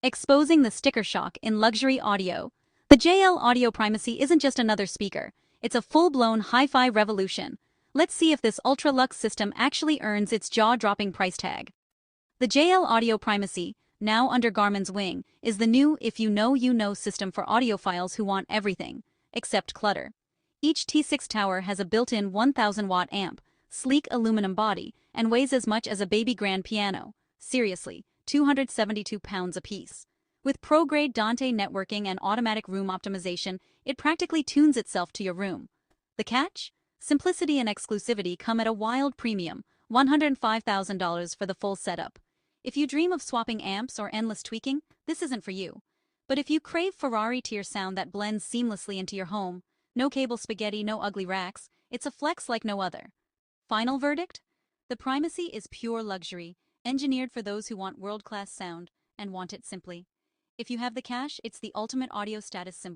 Exposing the sticker shock in luxury audio. The JL Audio Primacy isn't just another speaker, it's a full-blown hi-fi revolution. Let's see if this ultra-luxe system actually earns its jaw-dropping price tag. The JL Audio Primacy, now under Garmin's wing, is the new if you know you know system for audiophiles who want everything, except clutter. Each T6 tower has a built-in 1000-watt amp, sleek aluminum body, and weighs as much as a baby grand piano. Seriously, 272 pounds apiece. With pro-grade Dante networking and automatic room optimization, it practically tunes itself to your room. The catch? Simplicity and exclusivity come at a wild premium, $105,000 for the full setup. If you dream of swapping amps or endless tweaking, this isn't for you. But if you crave Ferrari-tier sound that blends seamlessly into your home, no cable spaghetti, no ugly racks, it's a flex like no other. Final verdict? The Primacy is pure luxury, engineered for those who want world-class sound and want it simply. If you have the cash, it's the ultimate audio status symbol.